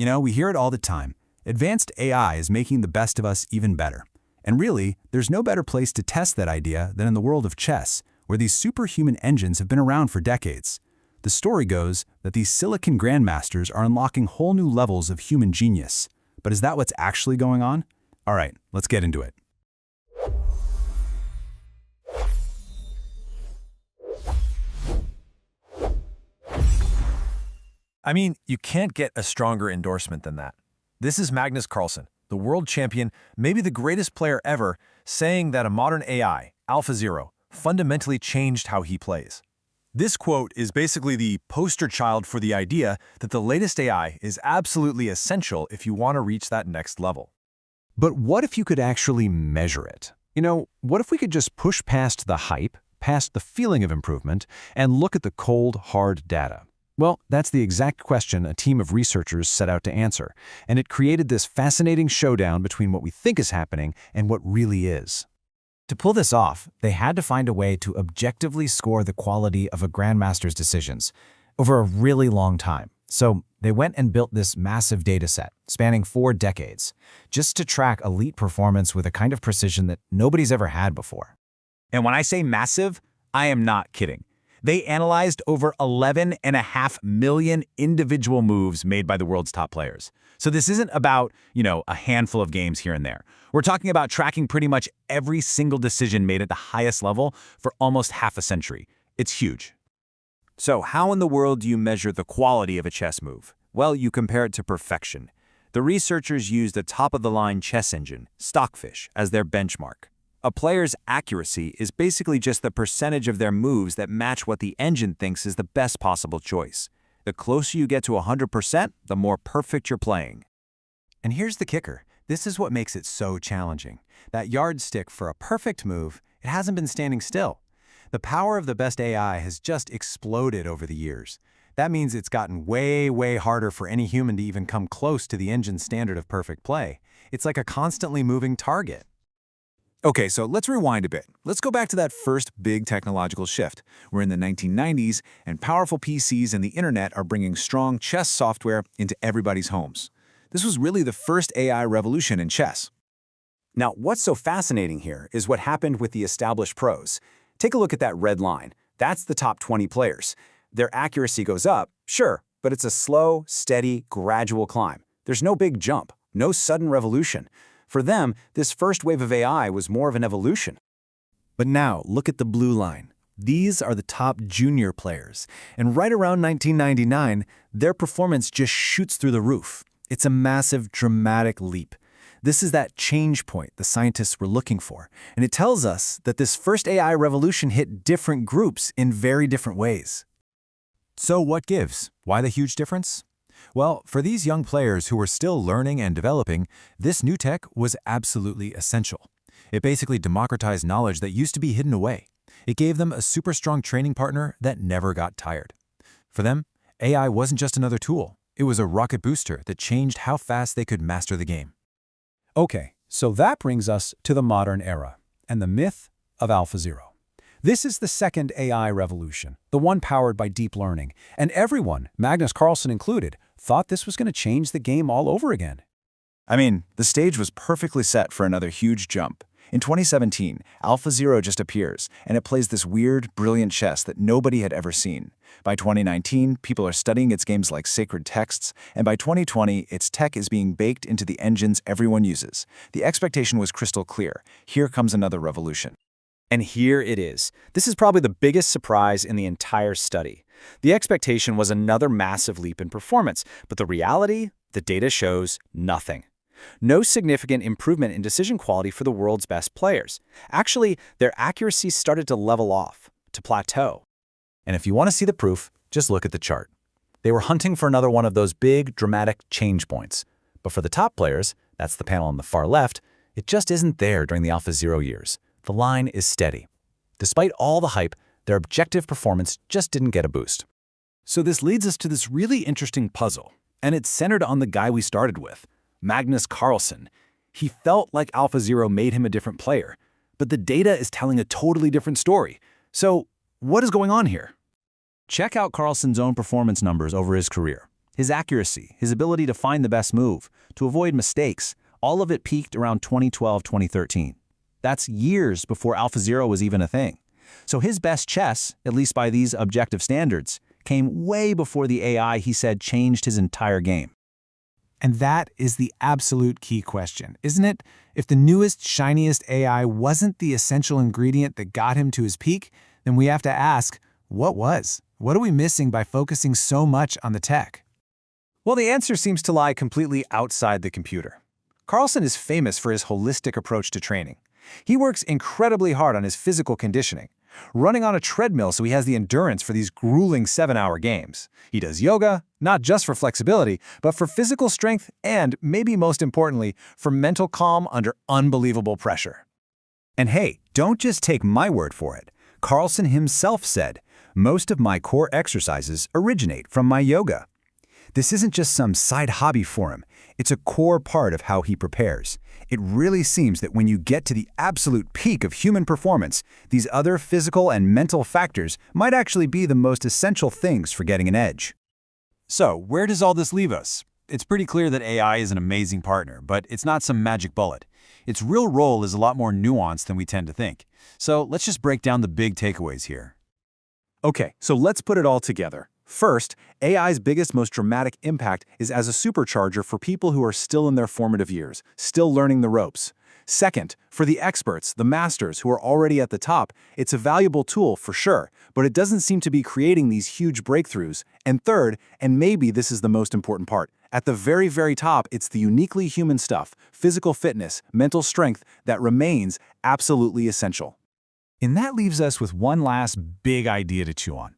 You know, we hear it all the time. Advanced AI is making the best of us even better. And really, there's no better place to test that idea than in the world of chess, where these superhuman engines have been around for decades. The story goes that these silicon grandmasters are unlocking whole new levels of human genius. But is that what's actually going on? All right, let's get into it. I mean, you can't get a stronger endorsement than that. This is Magnus Carlsen, the world champion, maybe the greatest player ever, saying that a modern AI, AlphaZero, fundamentally changed how he plays. This quote is basically the poster child for the idea that the latest AI is absolutely essential if you want to reach that next level. But what if you could actually measure it? You know, what if we could just push past the hype, past the feeling of improvement, and look at the cold, hard data? Well, that's the exact question a team of researchers set out to answer, and it created this fascinating showdown between what we think is happening and what really is. To pull this off, they had to find a way to objectively score the quality of a Grandmaster's decisions over a really long time. So they went and built this massive dataset, spanning 4 decades, just to track elite performance with a kind of precision that nobody's ever had before. And when I say massive, I am not kidding. They analyzed over 11.5 million individual moves made by the world's top players. So this isn't about, a handful of games here and there. We're talking about tracking pretty much every single decision made at the highest level for almost half a century. It's huge. So how in the world do you measure the quality of a chess move? Well, you compare it to perfection. The researchers used a top-of-the-line chess engine, Stockfish, as their benchmark. A player's accuracy is basically just the percentage of their moves that match what the engine thinks is the best possible choice. The closer you get to 100%, the more perfect you're playing. And here's the kicker. This is what makes it so challenging. That yardstick for a perfect move, it hasn't been standing still. The power of the best AI has just exploded over the years. That means it's gotten way, way harder for any human to even come close to the engine's standard of perfect play. It's like a constantly moving target. Okay, so let's rewind a bit. Let's go back to that first big technological shift. We're in the 1990s, and powerful PCs and the internet are bringing strong chess software into everybody's homes. This was really the first AI revolution in chess. Now, what's so fascinating here is what happened with the established pros. Take a look at that red line. That's the top 20 players. Their accuracy goes up, sure, but it's a slow, steady, gradual climb. There's no big jump, no sudden revolution. For them, this first wave of AI was more of an evolution. But now, look at the blue line. These are the top junior players, and right around 1999, their performance just shoots through the roof. It's a massive, dramatic leap. This is that change point the scientists were looking for, and it tells us that this first AI revolution hit different groups in very different ways. So what gives? Why the huge difference? Well, for these young players who were still learning and developing, this new tech was absolutely essential. It basically democratized knowledge that used to be hidden away. It gave them a super strong training partner that never got tired. For them, AI wasn't just another tool. It was a rocket booster that changed how fast they could master the game. Okay, so that brings us to the modern era and the myth of AlphaZero. This is the second AI revolution, the one powered by deep learning, and everyone, Magnus Carlsen included, thought this was going to change the game all over again. I mean, the stage was perfectly set for another huge jump. In 2017, AlphaZero just appears, and it plays this weird, brilliant chess that nobody had ever seen. By 2019, people are studying its games like sacred texts, and by 2020, its tech is being baked into the engines everyone uses. The expectation was crystal clear. Here comes another revolution. And here it is. This is probably the biggest surprise in the entire study. The expectation was another massive leap in performance, but the reality, the data shows nothing. No significant improvement in decision quality for the world's best players. Actually, their accuracy started to level off, to plateau. And if you want to see the proof, just look at the chart. They were hunting for another one of those big, dramatic change points. But for the top players, that's the panel on the far left, it just isn't there during the AlphaZero years. The line is steady. Despite all the hype, their objective performance just didn't get a boost. So this leads us to this really interesting puzzle, and it's centered on the guy we started with, Magnus Carlsen. He felt like AlphaZero made him a different player, but the data is telling a totally different story. So what is going on here? Check out Carlsen's own performance numbers over his career. His accuracy, his ability to find the best move, to avoid mistakes, all of it peaked around 2012-2013. That's years before AlphaZero was even a thing. So his best chess, at least by these objective standards, came way before the AI he said changed his entire game. And that is the absolute key question, isn't it? If the newest, shiniest AI wasn't the essential ingredient that got him to his peak, then we have to ask, what was? What are we missing by focusing so much on the tech? Well, the answer seems to lie completely outside the computer. Carlsen is famous for his holistic approach to training. He works incredibly hard on his physical conditioning, running on a treadmill so he has the endurance for these grueling 7-hour games. He does yoga, not just for flexibility, but for physical strength and, maybe most importantly, for mental calm under unbelievable pressure. And hey, don't just take my word for it. Carlsen himself said, "Most of my core exercises originate from my yoga." This isn't just some side hobby for him. It's a core part of how he prepares. It really seems that when you get to the absolute peak of human performance, these other physical and mental factors might actually be the most essential things for getting an edge. So, where does all this leave us? It's pretty clear that AI is an amazing partner, but it's not some magic bullet. Its real role is a lot more nuanced than we tend to think. So, let's just break down the big takeaways here. Okay, so let's put it all together. First, AI's biggest, most dramatic impact is as a supercharger for people who are still in their formative years, still learning the ropes. Second, for the experts, the masters who are already at the top, it's a valuable tool for sure, but it doesn't seem to be creating these huge breakthroughs. And third, and maybe this is the most important part, at the very, very top, it's the uniquely human stuff, physical fitness, mental strength, that remains absolutely essential. And that leaves us with one last big idea to chew on.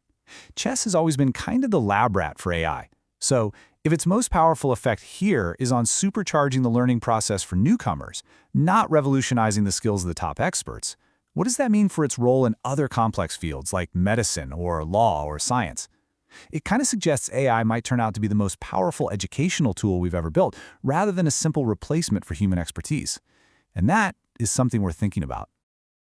Chess has always been kind of the lab rat for AI. So, if its most powerful effect here is on supercharging the learning process for newcomers, not revolutionizing the skills of the top experts, what does that mean for its role in other complex fields like medicine or law or science? It kind of suggests AI might turn out to be the most powerful educational tool we've ever built, rather than a simple replacement for human expertise. And that is something we're thinking about.